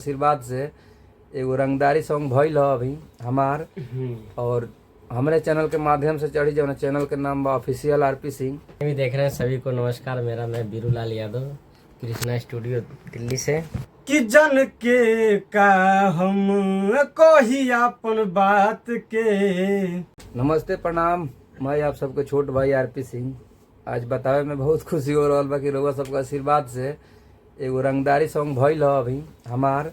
आशीर्वाद से एगो रंगदारी सॉन्ग भइल ह अभी हमार और हमारे चैनल के माध्यम से चढ़ी जौन चैनल के नाम बा ऑफिशियल आरपी सिंह। भी देख रहे हैं सभी को नमस्कार। मैं बीरूलाल यादव कृष्णा स्टूडियो दिल्ली से। कि जन के का हम कही अपन बात के। नमस्ते प्रणाम, मैं आप सबके छोट भाई आरपी सिंह। आज बतावे में बहुत खुशी हो रहा बा कि रउआ सबके आशीर्वाद से एगो रंगदारी सॉन्ग भइल ह अभी हमार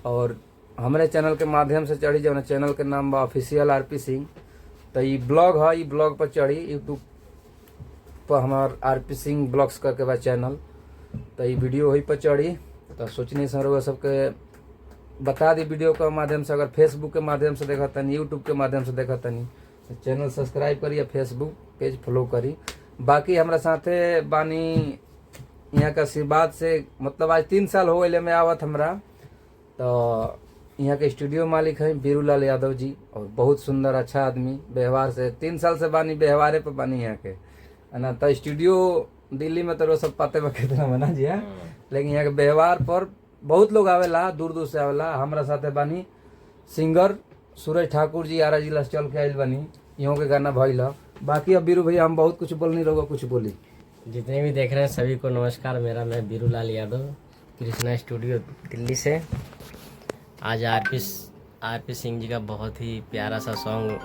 और हमारे चैनल के माध्यम से चढ़ी जौन चैनल के नाम बा ऑफिशियल आरपी सिंह। तो ये ब्लॉग है, ये ब्लॉग पर चढ़ी यूट्यूब पर हमार आरपी सिंह ब्लॉग्स करके बा चैनल। तो ये वीडियो वही पर चढ़ी तो सोचनी सर वो सबके बता दी वीडियो के माध्यम से। अगर फेसबुक के माध्यम से देखा तनी, यूट्यूब के माध्यम से देखा तनी तो चैनल सब्सक्राइब करी या फेसबुक पेज फॉलो करी। बाकी हमारा साथे बानी यहाँ का आशीर्वाद से, मतलब आज 3 साल हो गए में आवत हमरा। तो यहाँ के स्टूडियो मालिक हैं बीरूलाल यादव जी और बहुत सुंदर अच्छा आदमी व्यवहार से 3 साल से बानी व्यवहारे पे बानी यहाँ के ना। तो स्टूडियो दिल्ली में तो सब पाते कितना बना जी है, लेकिन यहाँ के व्यवहार पर बहुत लोग आवेला, दूर दूर से आवेला। हमारा साथे बानी सिंगर सूरज ठाकुर जी, आरा जिला से चल के आयल बानी, यहाँ के गाना भइल। बाकी अब बीरू भैया हम बहुत कुछ बोल नहीं रहोगा, कुछ बोली। जितने भी देख रहे हैं सभी को नमस्कार। मैं बीरूलाल यादव कृष्णा स्टूडियो दिल्ली से। आज आरपी सिंह जी का बहुत ही प्यारा सा सॉन्ग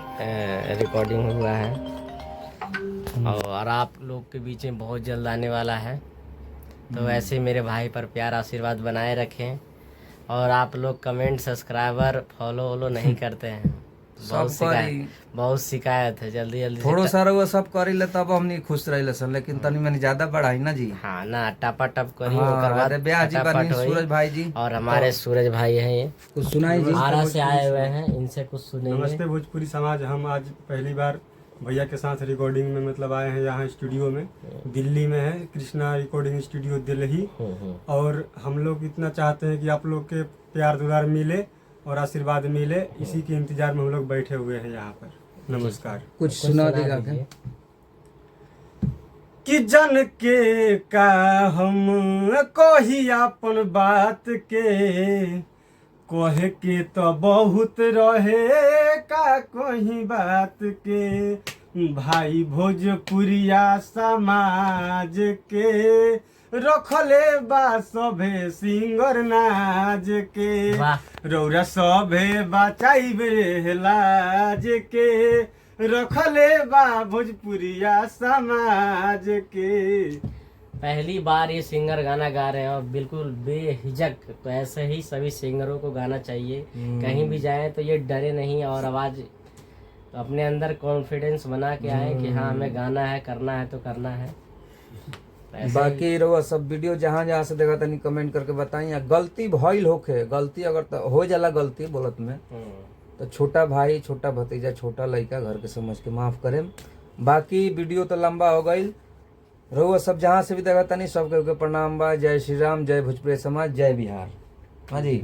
रिकॉर्डिंग हुआ है और आप लोग के बीच में बहुत जल्द आने वाला है। तो ऐसे ही मेरे भाई पर प्यार आशीर्वाद बनाए रखें। और आप लोग कमेंट, सब्सक्राइबर, फॉलो नहीं करते हैं, बहुत शिकायत है। जल्दी थोड़ा सारा वो सब करी ले तब हमनी खुश रही सन, लेकिन तनी मनी ज्यादा बढ़ाई ना जी। हाँ ना, टपा टप करी। सूरज भाई जी और हमारे सूरज भाई हैं, ये कुछ सुनाई जी, आरा से आए हुए हैं, इनसे कुछ सुनेंगे। नमस्ते भोजपुरी समाज। हम आज पहली बार भैया के साथ रिकॉर्डिंग में मतलब आए हैं यहाँ स्टूडियो में। दिल्ली में है कृष्णा रिकॉर्डिंग स्टूडियो दिल्ली। और हम लोग इतना चाहते हैं कि आप लोग के प्यार दुलार मिले और आशीर्वाद मिले, इसी के इंतजार में हम लोग बैठे हुए हैं यहाँ पर। नमस्कार। कुछ सुना देगा क्या? कि जन के का हम कही अपन बात के, कहे के तो बहुत रहे का कहीं बात के। भाई भोजपुरिया समाज के रखले बा सभे सिंगर नाज के। रौरा सभे बचाइबे लाज के, रखले बा भोजपुरिया समाज के। पहली बार ये सिंगर गाना गा रहे हैं और बिल्कुल बेहिचक। तो ऐसे ही सभी सिंगरों को गाना चाहिए। कहीं भी जाएं तो ये डरे नहीं और आवाज अपने अंदर कॉन्फिडेंस बना के आए कि हाँ हमें गाना है, करना है तो करना है। बाकी रहो सब वीडियो जहाँ से देखा तनी कमेंट करके बताई। गलती भइल होखे, गलती अगर हो जाला गलती बोलत में तो छोटा भाई, छोटा भतीजा, छोटा लड़का घर के समझ के माफ करें। बाकी वीडियो तो लंबा हो गई। रहुआ सब जहाँ से भी देखा तनी सबके प्रणाम बा। जय श्री राम, जय भोजपुरी समाज, जय बिहार। हाँ जी।